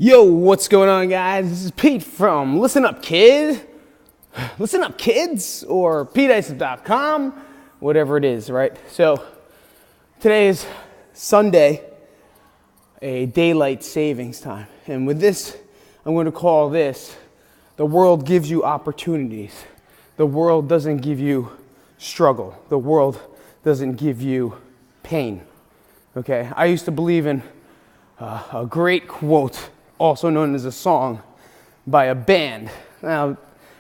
Yo, what's going on, guys? This is Pete from Listen Up Kid, Listen Up Kids, or PeteIsip.com, whatever it is, right? So, today is Sunday, a daylight savings time. And with this, I'm going to call this, the world gives you opportunities. The world doesn't give you struggle. The world doesn't give you pain, okay? I used to believe in a great quote, also known as a song, by a band. Now,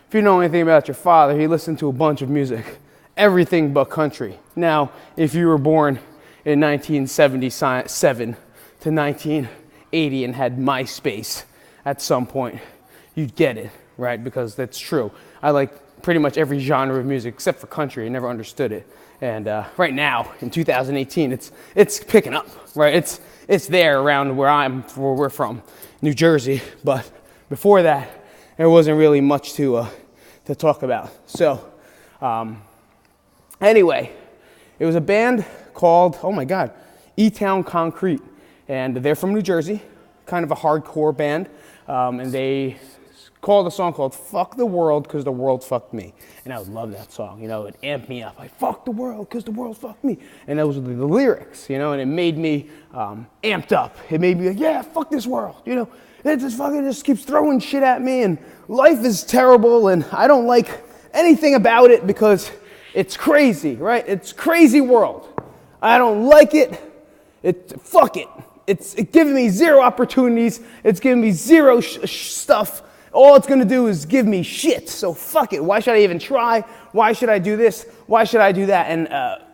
if you know anything about your father, he listened to a bunch of music, everything but country. Now, if you were born in 1977 to 1980 and had MySpace at some point, you'd get it, right? Because that's true. I like pretty much every genre of music except for country. I never understood it. And right now, in 2018, it's picking up, right? It's there around where we're from, New Jersey. But before that, there wasn't really much to talk about. So, anyway, it was a band called, oh my God, E-Town Concrete. And they're from New Jersey, kind of a hardcore band. And they called a song called Fuck the World Because the World Fucked Me. And I would love that song, you know, it amped me up. Like, fuck the world because the world fucked me. And those were the lyrics, you know, and it made me amped up. It made me like, yeah, fuck this world, you know. It just keeps throwing shit at me and life is terrible and I don't like anything about it because it's crazy, right? It's crazy world. I don't like it. Fuck it. It's giving me zero opportunities. It's giving me zero stuff. All it's going to do is give me shit, so fuck it. Why should I even try? Why should I do this? Why should I do that? And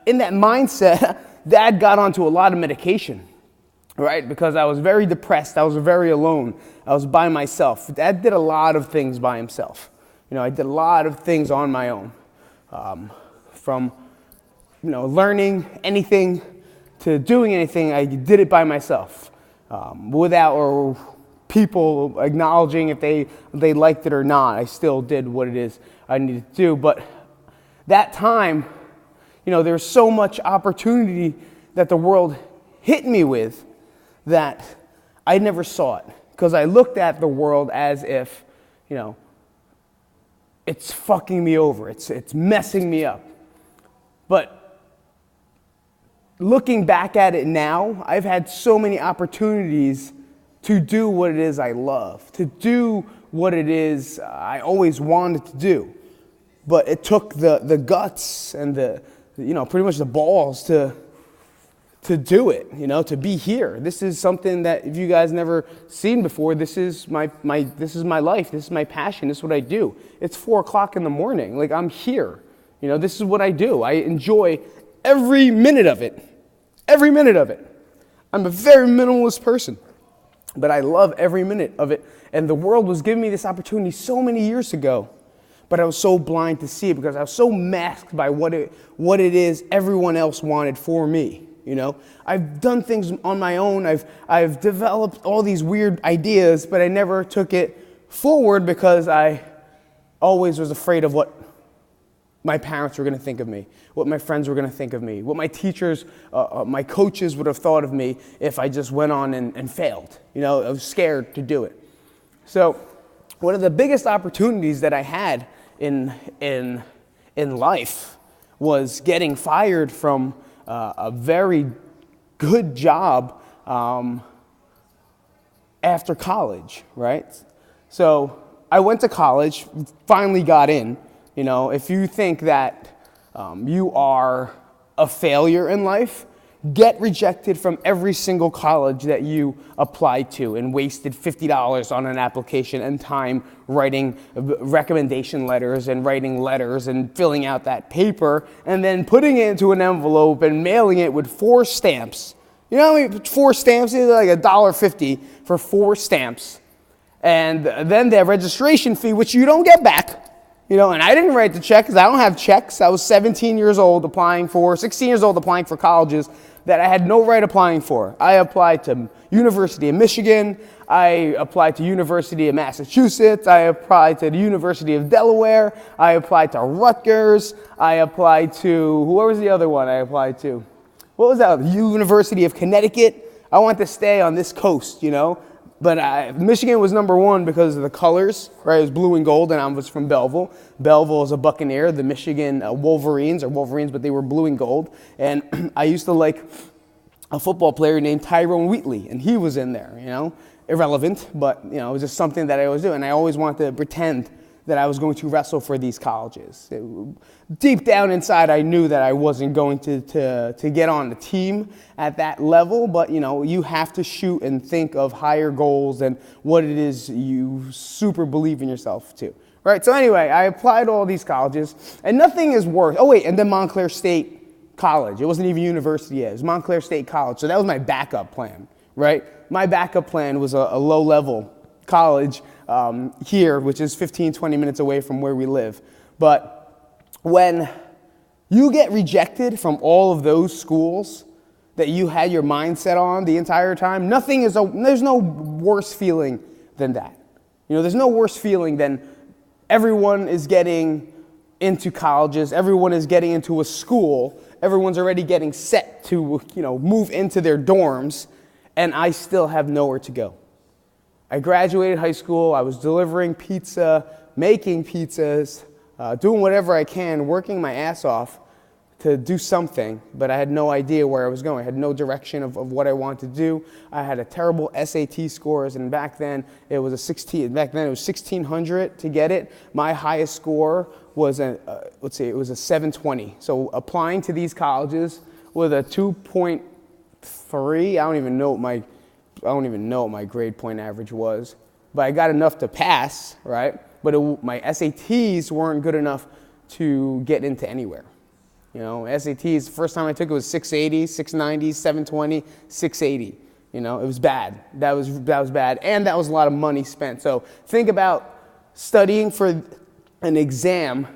in that mindset, Dad got onto a lot of medication, right? Because I was very depressed. I was very alone. I was by myself. Dad did a lot of things by himself. You know, I did a lot of things on my own. From, you know, learning anything to doing anything, I did it by myself. Without people acknowledging if they liked it or not. I still did what it is I needed to do. But that time, you know, there's so much opportunity that the world hit me with that I never saw it. Because I looked at the world as if, you know, it's fucking me over. It's messing me up. But looking back at it now, I've had so many opportunities to do what it is I love, to do what it is I always wanted to do. But it took the guts and pretty much the balls to do it, you know, to be here. This is something that if you guys never seen before, this is my life, this is my passion, this is what I do. It's 4 o'clock in the morning, like I'm here. You know, this is what I do. I enjoy every minute of it. Every minute of it. I'm a very minimalist person. But I love every minute of it. And the world was giving me this opportunity so many years ago. But I was so blind to see it because I was so masked by what it is everyone else wanted for me. You know, I've done things on my own. I've developed all these weird ideas, but I never took it forward because I always was afraid of what my parents were going to think of me, what my friends were going to think of me, what my teachers, my coaches would have thought of me if I just went on and failed. You know, I was scared to do it. So one of the biggest opportunities that I had in life was getting fired from a very good job after college, right? So I went to college, finally got in. You know, if you think that you are a failure in life, get rejected from every single college that you applied to and wasted $50 on an application and time writing recommendation letters and writing letters and filling out that paper and then putting it into an envelope and mailing it with 4 stamps. You know how many 4 stamps is? Like $1.50 for 4 stamps. And then their registration fee, which you don't get back. You know, and I didn't write the check because I don't have checks. I was 16 years old applying for colleges that I had no right applying for. I applied to University of Michigan. I applied to University of Massachusetts. I applied to the University of Delaware. I applied to Rutgers. I applied to, where was the other one I applied to? What was that? University of Connecticut. I wanted to stay on this coast, you know. But Michigan was number one because of the colors, right? It was blue and gold, and I was from Belleville. Belleville is a Buccaneer. The Michigan Wolverines are Wolverines, but they were blue and gold. And I used to like a football player named Tyrone Wheatley, and he was in there, irrelevant, but, it was just something that I always do. And I always wanted to pretend that I was going to wrestle for these colleges. Deep down inside, I knew that I wasn't going to get on the team at that level, but you have to shoot and think of higher goals than what it is you super believe in yourself to. Right? So anyway, I applied to all these colleges, and nothing is worse. Oh wait, and then Montclair State College. It wasn't even university yet. It was Montclair State College. So that was my backup plan, right? My backup plan was a low-level college here, which is 15, 20 minutes away from where we live. But when you get rejected from all of those schools that you had your mindset on the entire time, there's no worse feeling than that. There's no worse feeling than everyone is getting into colleges, everyone is getting into a school, everyone's already getting set to, move into their dorms, and I still have nowhere to go. I graduated high school, I was delivering pizza, making pizzas, doing whatever I can, working my ass off to do something, but I had no idea where I was going. I had no direction of what I wanted to do. I had a terrible SAT scores, and back then it was 1,600 to get it. My highest score was it was a 720. So applying to these colleges with a 2.3, I don't even know what my grade point average was, but I got enough to pass, right? But my SATs weren't good enough to get into anywhere. SATs, the first time I took it was 680, 690, 720, 680. It was bad. That was bad, and that was a lot of money spent. So think about studying for an exam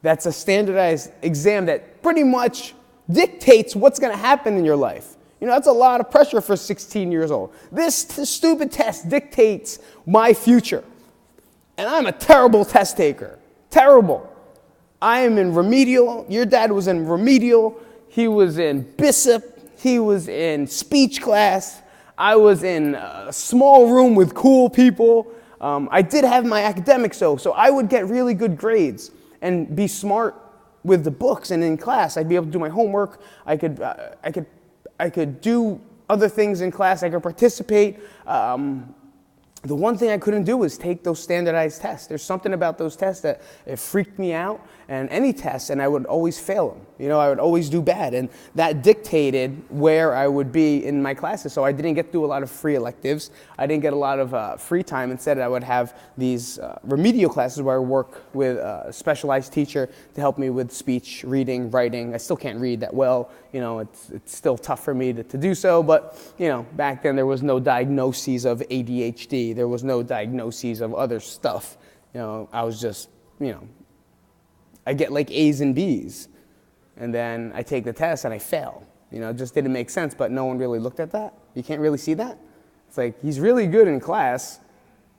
that's a standardized exam that pretty much dictates what's going to happen in your life. That's a lot of pressure for 16 years old. This stupid test dictates my future. And I'm a terrible test taker. Terrible. I am in remedial. Your dad was in remedial. He was in Isip. He was in speech class. I was in a small room with cool people. I did have my academics, though, so I would get really good grades and be smart with the books. And in class, I'd be able to do my homework. I could do other things in class. I could participate. The one thing I couldn't do was take those standardized tests. There's something about those tests that it freaked me out. And any tests, and I would always fail them. I would always do bad. And that dictated where I would be in my classes. So I didn't get to do a lot of free electives. I didn't get a lot of free time. Instead, I would have these remedial classes where I work with a specialized teacher to help me with speech, reading, writing. I still can't read that well. It's still tough for me to do so. But, back then there was no diagnoses of ADHD. There was no diagnoses of other stuff. I was just, I get like A's and B's, and then I take the test and I fail. It just didn't make sense, but no one really looked at that. You can't really see that. It's like, he's really good in class.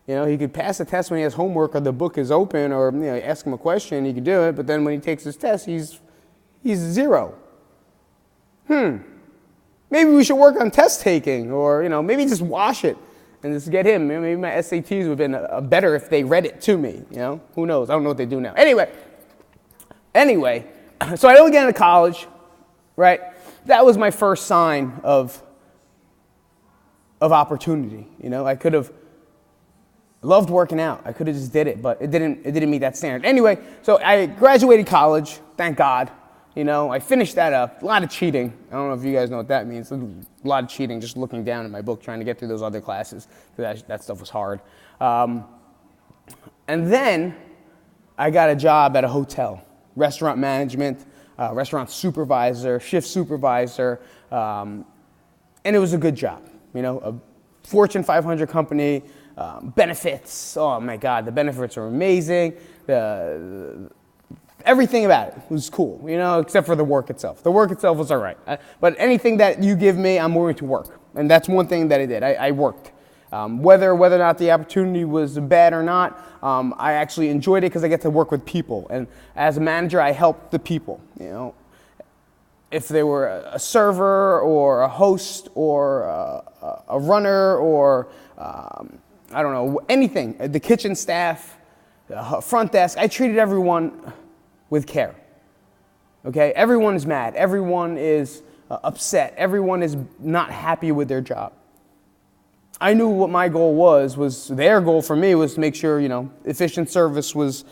He could pass the test when he has homework or the book is open, or ask him a question, he could do it, but then when he takes his test, he's zero. Maybe we should work on test taking, or maybe just wash it and just get him. Maybe my SATs would have been better if they read it to me. Who knows? I don't know what they do now. Anyway, so I don't get into college, right? That was my first sign of opportunity. I could have loved working out. I could have just did it, but it didn't meet that standard. Anyway, so I graduated college, thank God. I finished that up. A lot of cheating. I don't know if you guys know what that means. A lot of cheating, just looking down at my book, trying to get through those other classes. That stuff was hard. And then I got a job at a hotel. Restaurant management, restaurant supervisor, shift supervisor, and it was a good job. A Fortune 500 company, benefits. Oh my God, the benefits are amazing. Everything about it was cool, except for the work itself. The work itself was all right. But anything that you give me, I'm willing to work, and that's one thing that I did. I worked. Whether or not the opportunity was bad or not, I actually enjoyed it because I get to work with people. And as a manager, I helped the people. if they were a server or a host or a runner or, I don't know, anything, the kitchen staff, the front desk, I treated everyone with care. Okay? Everyone is mad. Everyone is upset. Everyone is not happy with their job. I knew what my goal was their goal for me was to make sure, efficient service was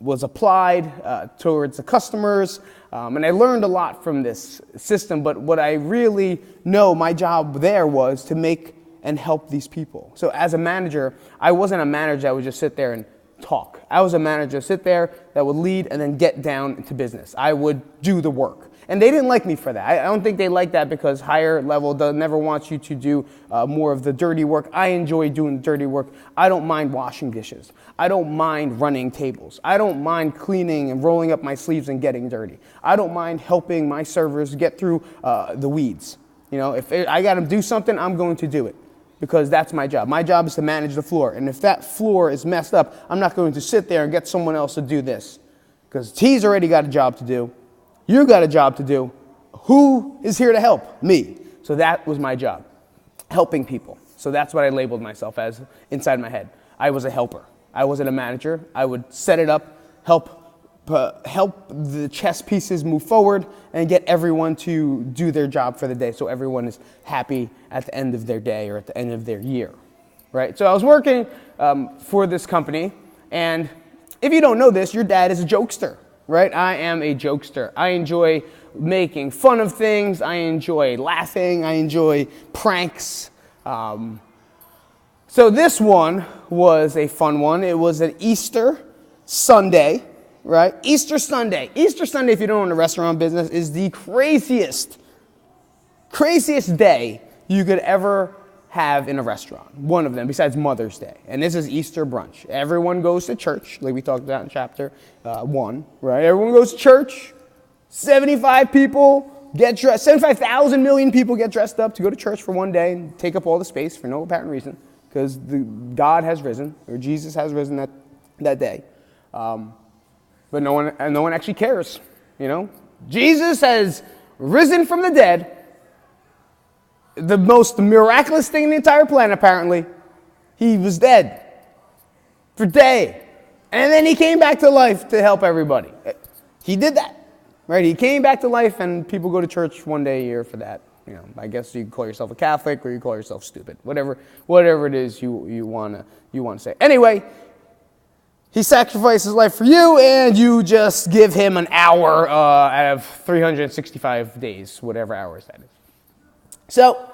applied towards the customers. And I learned a lot from this system, but what I really know my job there was to make and help these people. So as a manager, I wasn't a manager that would just sit there and talk. I was a manager, sit there, that would lead and then get down to business. I would do the work. And they didn't like me for that. I don't think they like that because higher level never wants you to do more of the dirty work. I enjoy doing the dirty work. I don't mind washing dishes. I don't mind running tables. I don't mind cleaning and rolling up my sleeves and getting dirty. I don't mind helping my servers get through the weeds. If I got to do something, I'm going to do it because that's my job. My job is to manage the floor. And if that floor is messed up, I'm not going to sit there and get someone else to do this because he's already got a job to do. You got a job to do. Who is here to help? Me. So that was my job, helping people. So that's what I labeled myself as inside my head. I was a helper. I wasn't a manager. I would set it up, help the chess pieces move forward, and get everyone to do their job for the day so everyone is happy at the end of their day or at the end of their year. Right? So I was working for this company, and if you don't know this, your dad is a jokester. Right? I am a jokester. I enjoy making fun of things. I enjoy laughing. I enjoy pranks. So this one was a fun one. It was an Easter Sunday, right? Easter Sunday. Easter Sunday, if you don't own a restaurant business, is the craziest day you could ever have in a restaurant. One of them, besides Mother's Day. And this is Easter brunch. Everyone goes to church, like we talked about in chapter 1, right? Everyone goes to church. 75 people get dressed. 75,000 million people get dressed up to go to church for one day and take up all the space for no apparent reason because God has risen, or Jesus has risen that day. But no one actually cares, Jesus has risen from the dead. The most miraculous thing in the entire planet, apparently. He was dead for a day. And then he came back to life to help everybody. He did that, right? He came back to life, and people go to church one day a year for that. I guess you can call yourself a Catholic or you call yourself stupid. Whatever it is you want to say. Anyway, he sacrificed his life for you, and you just give him an hour out of 365 days, whatever hours that is. So,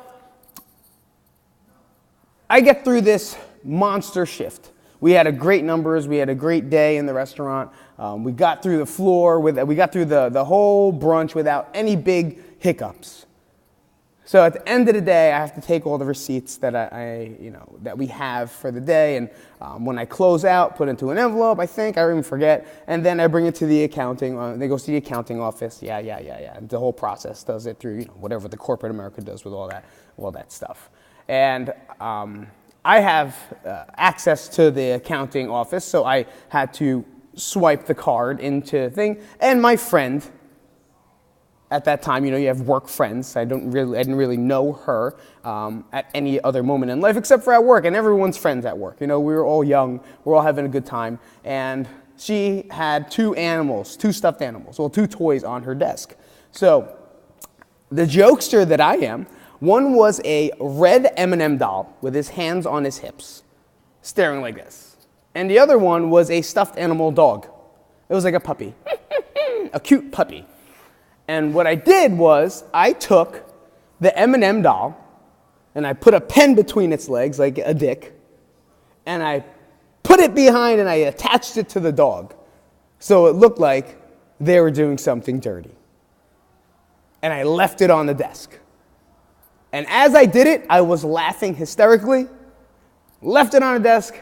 I get through this monster shift. We had great numbers. We had a great day in the restaurant. We got through the floor. We got through the whole brunch without any big hiccups. So at the end of the day, I have to take all the receipts that that we have for the day, and when I close out, put into an envelope. I even forget, and then I bring it to the accounting. They go to the accounting office. Yeah. And the whole process does it through whatever the corporate America does with all that stuff. And I have access to the accounting office, so I had to swipe the card into thing. And my friend. At that time, you have work friends. I didn't really know her at any other moment in life except for at work, and everyone's friends at work. We were all young, we're all having a good time, and she had two stuffed animals, two toys on her desk. So, the jokester that I am, one was a red M&M doll with his hands on his hips, staring like this, and the other one was a stuffed animal dog. It was like a puppy, a cute puppy. And what I did was I took the M&M doll and I put a pen between its legs like a dick, and I put it behind and I attached it to the dog so it looked like they were doing something dirty. And I left it on the desk. And as I did it, I was laughing hysterically, left it on the desk.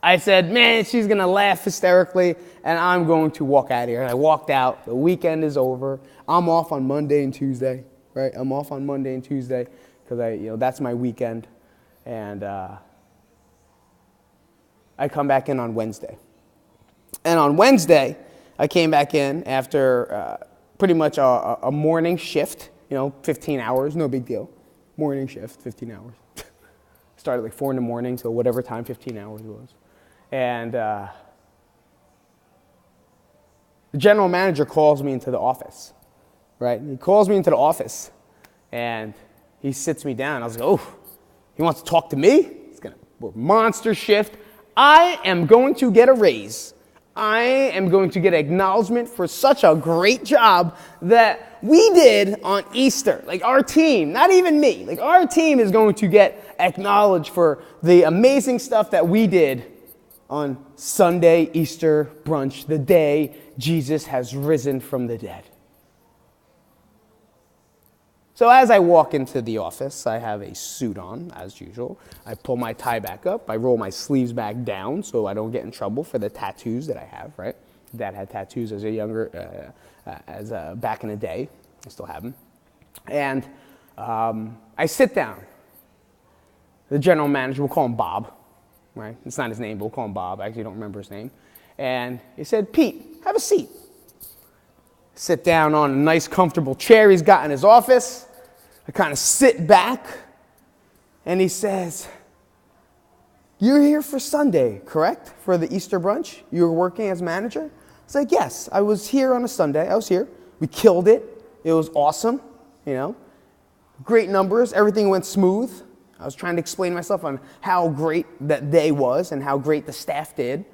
I said, man, she's going to laugh hysterically, and I'm going to walk out of here. And I walked out. The weekend is over. I'm off on Monday and Tuesday, right? I'm off on Monday and Tuesday because that's my weekend. And I come back in on Wednesday. And on Wednesday, I came back in after pretty much a morning shift, 15 hours, no big deal. Morning shift, 15 hours. Started like 4 in the morning, so whatever time 15 hours was. And the general manager calls me into the office, right? He calls me into the office, and he sits me down. I was like, oh, he wants to talk to me? He's going to work monster shift. I am going to get a raise. I am going to get acknowledgement for such a great job that we did on Easter. Like our team, not even me, like our team is going to get acknowledged for the amazing stuff that we did on Sunday, Easter brunch, the day Jesus has risen from the dead. So as I walk into the office, I have a suit on, as usual. I pull my tie back up. I roll my sleeves back down so I don't get in trouble for the tattoos that I have, right? Dad had tattoos as back in the day. I still have them. And I sit down. The general manager, we'll call him Bob, right? It's not his name, but we'll call him Bob. I actually don't remember his name. And he said, Pete, have a seat. Sit down on a nice, comfortable chair he's got in his office. I kind of sit back, and he says, you're here for Sunday, correct? For the Easter brunch? You were working as manager? I was like, yes, I was here on a Sunday. I was here. We killed it. It was awesome, Great numbers. Everything went smooth. I was trying to explain myself on how great that day was and how great the staff did.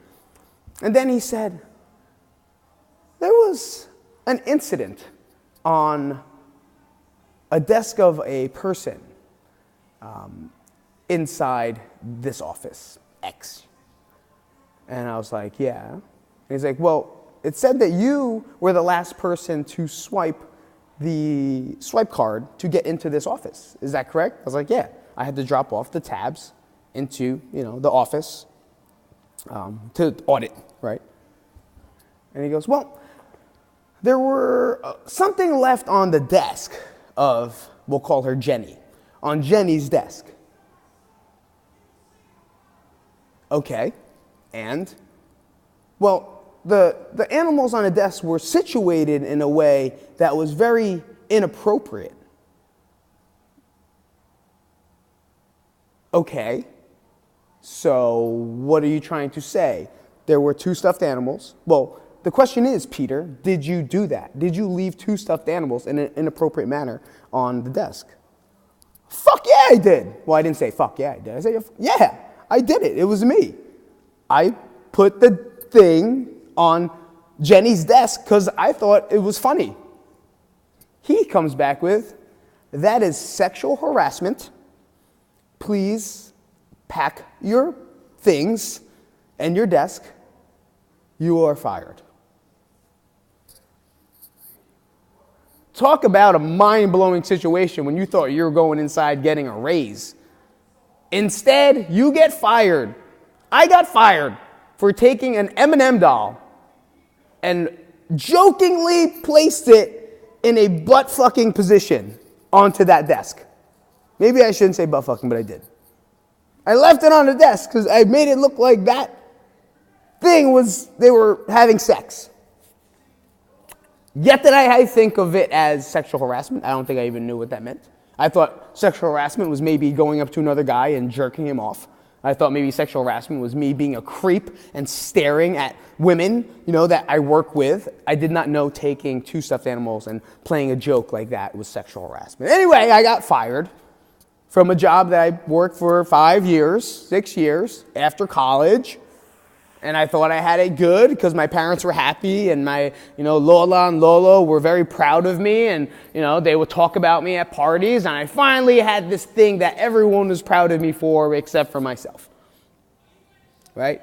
And then he said, there was an incident on a desk of a person inside this office, X. And I was like, yeah. And he's like, well, it said that you were the last person to swipe the swipe card to get into this office. Is that correct? I was like, yeah. I had to drop off the tabs into, the office to audit, right? And he goes, well, there were something left on the desk of, we'll call her Jenny, on Jenny's desk. Okay, and, well, the animals on the desk were situated in a way that was very inappropriate. Okay, so what are you trying to say? There were 2 stuffed animals. Well, the question is, Peter, did you do that? Did you leave 2 stuffed animals in an inappropriate manner on the desk? Fuck yeah, I did. Well, I didn't say fuck yeah, I did. I said, yeah, I did it. It was me. I put the thing on Jenny's desk because I thought it was funny. He comes back with, that is sexual harassment. Please pack your things and your desk. You are fired. Talk about a mind-blowing situation when you thought you were going inside getting a raise. Instead, you get fired. I got fired for taking an M&M doll and jokingly placed it in a butt-fucking position onto that desk. Maybe I shouldn't say butt-fucking, but I did. I left it on the desk because I made it look like that thing was, they were having sex. Yet that I think of it as sexual harassment. I don't think I even knew what that meant. I thought sexual harassment was maybe going up to another guy and jerking him off. I thought maybe sexual harassment was me being a creep and staring at women, that I work with. I did not know taking 2 stuffed animals and playing a joke like that was sexual harassment. Anyway, I got fired from a job that I worked for 5 years, 6 years after college. And I thought I had it good because my parents were happy and my, Lola and Lolo were very proud of me and, they would talk about me at parties. And I finally had this thing that everyone was proud of me for except for myself. Right?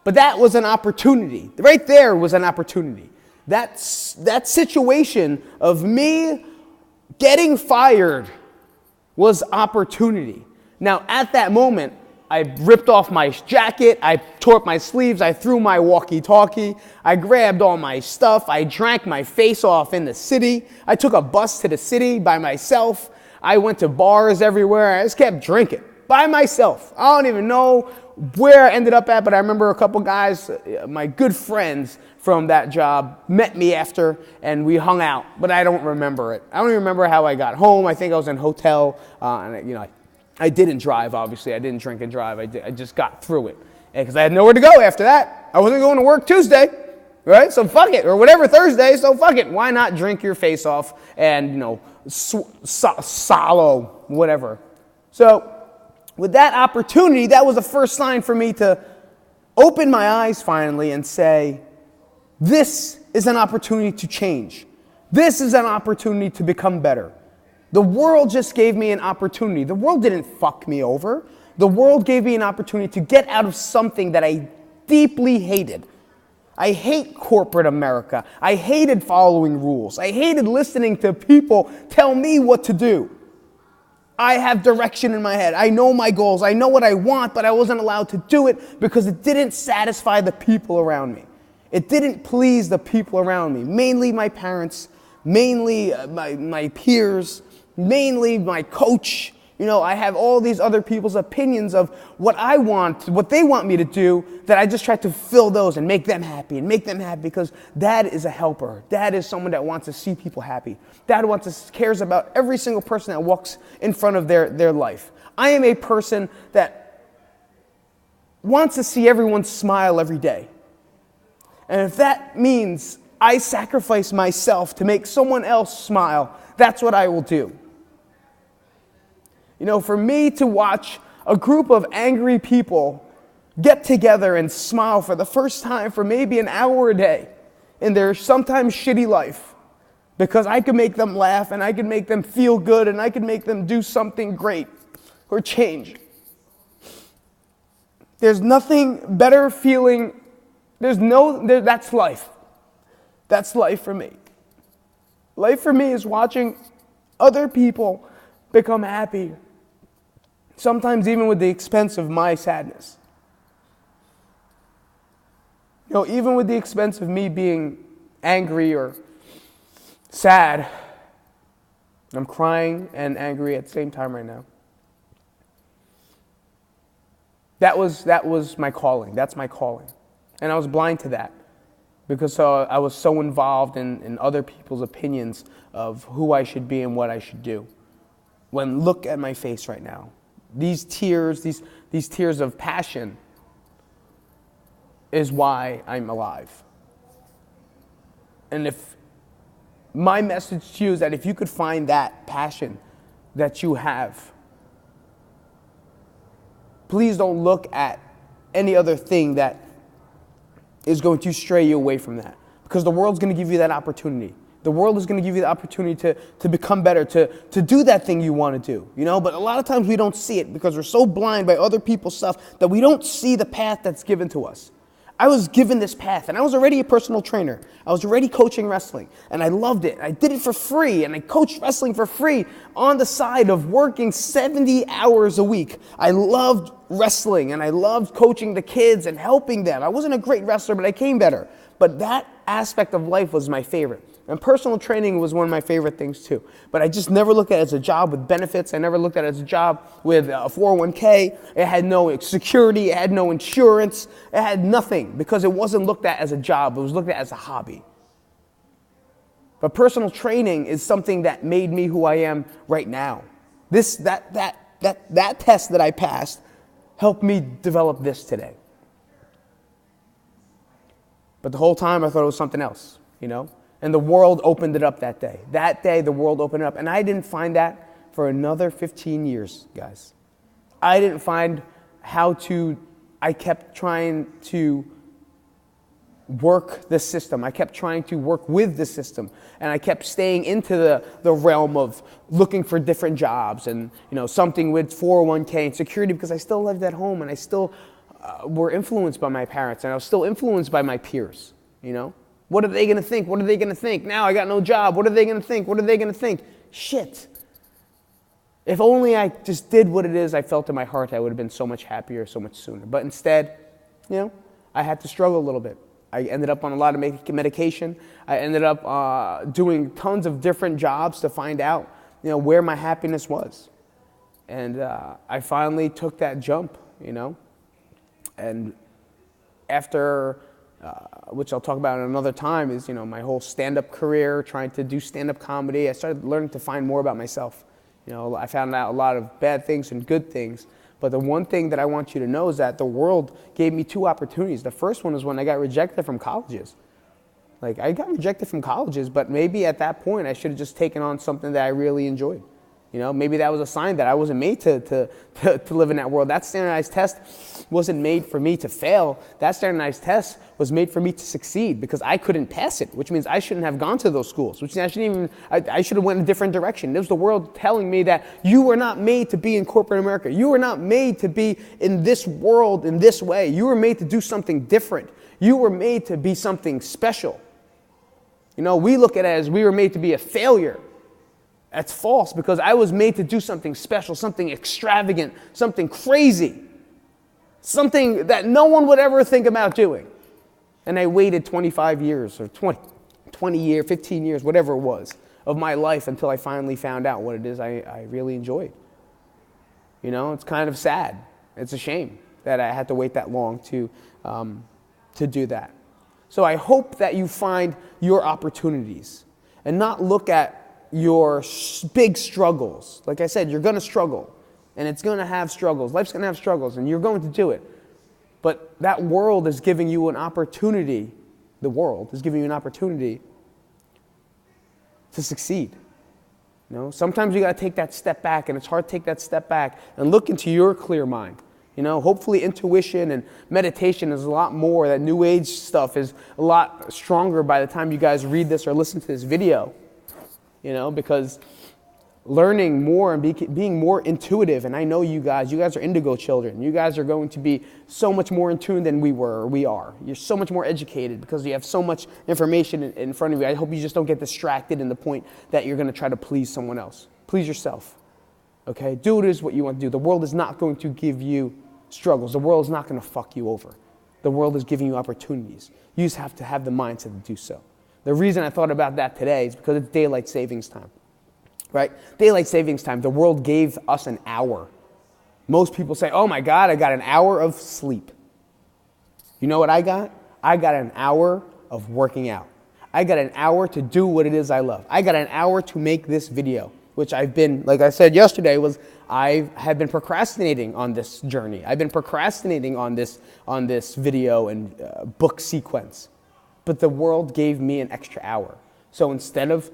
But that was an opportunity. Right there was an opportunity. That situation of me getting fired was opportunity. Now, at that moment, I ripped off my jacket, I tore up my sleeves, I threw my walkie-talkie, I grabbed all my stuff, I drank my face off in the city, I took a bus to the city by myself, I went to bars everywhere, I just kept drinking by myself. I don't even know where I ended up at, but I remember a couple guys, my good friends from that job, met me after, and we hung out, but I don't remember it. I don't even remember how I got home. I think I was in a hotel, and I didn't drive, obviously. I didn't drink and drive. I just got through it, because I had nowhere to go after that. I wasn't going to work Tuesday, right? So fuck it, or whatever, Thursday, so fuck it. Why not drink your face off and, solo, whatever. So with that opportunity, that was the first sign for me to open my eyes finally and say, this is an opportunity to change. This is an opportunity to become better. The world just gave me an opportunity. The world didn't fuck me over. The world gave me an opportunity to get out of something that I deeply hated. I hate corporate America. I hated following rules. I hated listening to people tell me what to do. I have direction in my head. I know my goals. I know what I want, but I wasn't allowed to do it because it didn't satisfy the people around me. It didn't please the people around me, mainly my parents, mainly my peers, mainly my coach. I have all these other people's opinions of what I want, what they want me to do, that I just try to fill those and make them happy because Dad is a helper. Dad is someone that wants to see people happy. Dad cares about every single person that walks in front of their life. I am a person that wants to see everyone smile every day. And if that means I sacrifice myself to make someone else smile, that's what I will do. For me to watch a group of angry people get together and smile for the first time for maybe an hour a day in their sometimes shitty life, because I can make them laugh and I can make them feel good and I can make them do something great or change. There's nothing better feeling. That's life. That's life for me. Life for me is watching other people become happy. Sometimes even with the expense of my sadness. Even with the expense of me being angry or sad. I'm crying and angry at the same time right now. That was my calling. That's my calling. And I was blind to that because I was so involved in other people's opinions of who I should be and what I should do. When look at my face right now. These tears, these tears of passion is why I'm alive. And if my message to you is that if you could find that passion that you have, please don't look at any other thing that is going to stray you away from that. Because the world's going to give you that opportunity. The world is going to give you the opportunity to become better, to do that thing you want to do, But a lot of times we don't see it because we're so blind by other people's stuff that we don't see the path that's given to us. I was given this path, and I was already a personal trainer. I was already coaching wrestling, and I loved it. I did it for free, and I coached wrestling for free on the side of working 70 hours a week. I loved wrestling, and I loved coaching the kids and helping them. I wasn't a great wrestler, but I came better. But that aspect of life was my favorite. And personal training was one of my favorite things too. But I just never looked at it as a job with benefits. I never looked at it as a job with a 401k. It had no security. It had no insurance. It had nothing because it wasn't looked at as a job. It was looked at as a hobby. But personal training is something that made me who I am right now. That test that I passed helped me develop this today. But the whole time I thought it was something else, And the world opened it up that day. That day, the world opened it up. And I didn't find that for another 15 years, guys. I didn't find I kept trying to work the system. I kept trying to work with the system. And I kept staying into the realm of looking for different jobs and, something with 401k and security because I still lived at home and I still were influenced by my parents and I was still influenced by my peers, What are they going to think? What are they going to think? Now I got no job. What are they going to think? What are they going to think? Shit. If only I just did what it is I felt in my heart, I would have been so much happier so much sooner. But instead, I had to struggle a little bit. I ended up on a lot of medication. I ended up doing tons of different jobs to find out, where my happiness was. And I finally took that jump, And after, which I'll talk about another time, is, my whole stand-up career, trying to do stand-up comedy. I started learning to find more about myself. I found out a lot of bad things and good things. But the one thing that I want you to know is that the world gave me two opportunities. The first one was when I got rejected from colleges. Like, I got rejected from colleges, but maybe at that point I should have just taken on something that I really enjoyed. Maybe that was a sign that I wasn't made to live in that world. That standardized test wasn't made for me to fail. That standardized test was made for me to succeed because I couldn't pass it, which means I shouldn't have gone to those schools, which means I should have went in a different direction. It was the world telling me that you were not made to be in corporate America. You were not made to be in this world in this way. You were made to do something different. You were made to be something special. We look at it as we were made to be a failure. That's false, because I was made to do something special, something extravagant, something crazy, something that no one would ever think about doing. And I waited 25 years or 20 years, 15 years, whatever it was, of my life until I finally found out what it is I really enjoyed. It's kind of sad. It's a shame that I had to wait that long to do that. So I hope that you find your opportunities and not look at your big struggles. Like I said, you're going to struggle, and it's going to have struggles. Life's going to have struggles, and you're going to do it. But that world is giving you an opportunity. The world is giving you an opportunity to succeed. Sometimes you got to take that step back, and it's hard to take that step back and look into your clear mind. Hopefully intuition and meditation is a lot more. That new age stuff is a lot stronger by the time you guys read this or listen to this video. Because learning more and being more intuitive, and I know you guys are indigo children. You guys are going to be so much more in tune than we are. You're so much more educated because you have so much information in front of you. I hope you just don't get distracted in the point that you're going to try to please someone else. Please yourself. Okay? Do it is what you want to do. The world is not going to give you struggles. The world is not going to fuck you over. The world is giving you opportunities. You just have to have the mindset to do so. The reason I thought about that today is because it's daylight savings time, right? Daylight savings time, the world gave us an hour. Most people say, oh my God, I got an hour of sleep. You know what I got? I got an hour of working out. I got an hour to do what it is I love. I got an hour to make this video, which I've been, like I said yesterday, I have been procrastinating on this journey. I've been procrastinating on this video and book sequence. But the world gave me an extra hour. So instead of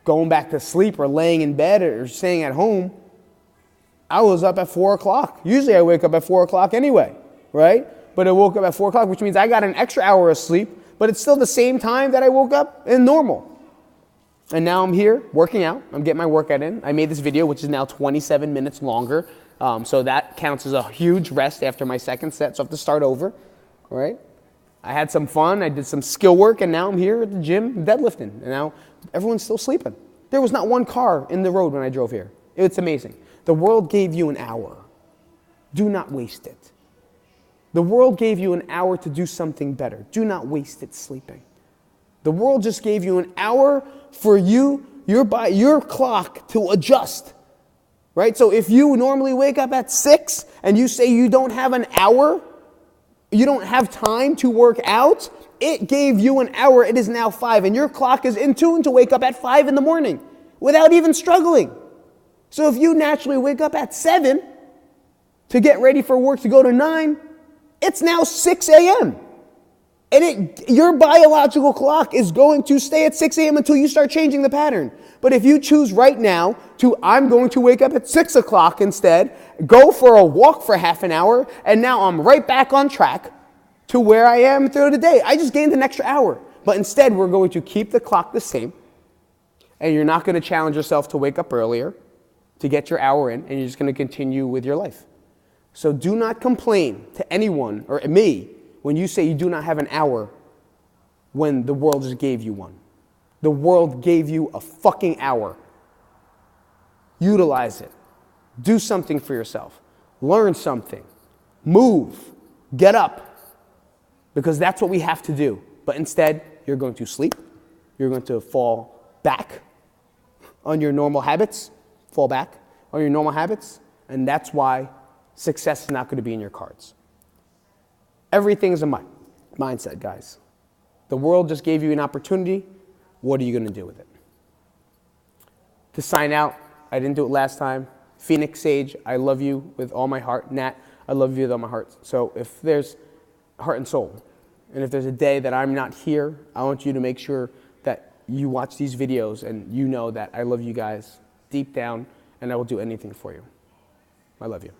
going back to sleep or laying in bed or staying at home, I was up at 4 o'clock. Usually I wake up at 4 o'clock anyway, right? But I woke up at 4 o'clock, which means I got an extra hour of sleep, but it's still the same time that I woke up in normal. And now I'm here working out. I'm getting my workout in. I made this video, which is now 27 minutes longer. So that counts as a huge rest after my second set. So I have to start over, all right? I had some fun. I did some skill work, and now I'm here at the gym deadlifting. And now everyone's still sleeping. There was not one car in the road when I drove here. It's amazing. The world gave you an hour. Do not waste it. The world gave you an hour to do something better. Do not waste it sleeping. The world just gave you an hour for your clock to adjust. Right? So if you normally wake up at 6 and you say you don't have an hour, you don't have time to work out, it gave you an hour. It is now 5, and your clock is in tune to wake up at 5 in the morning without even struggling. So if you naturally wake up at 7 to get ready for work to go to 9, it's now 6 a.m. And your biological clock is going to stay at 6 a.m. until you start changing the pattern. But if you choose right now I'm going to wake up at 6 o'clock instead, go for a walk for half an hour, and now I'm right back on track to where I am through the day. I just gained an extra hour. But instead, we're going to keep the clock the same, and you're not going to challenge yourself to wake up earlier to get your hour in, and you're just going to continue with your life. So do not complain to anyone or me when you say you do not have an hour when the world just gave you one. The world gave you a fucking hour. Utilize it. Do something for yourself. Learn something. Move. Get up. Because that's what we have to do. But instead, you're going to sleep. You're going to fall back on your normal habits. Fall back on your normal habits. And that's why success is not going to be in your cards. Everything's a mindset, guys. The world just gave you an opportunity. What are you going to do with it? To sign out, I didn't do it last time. Phoenix Sage, I love you with all my heart. Nat, I love you with all my heart. So if there's heart and soul, and if there's a day that I'm not here, I want you to make sure that you watch these videos and you know that I love you guys deep down and I will do anything for you. I love you.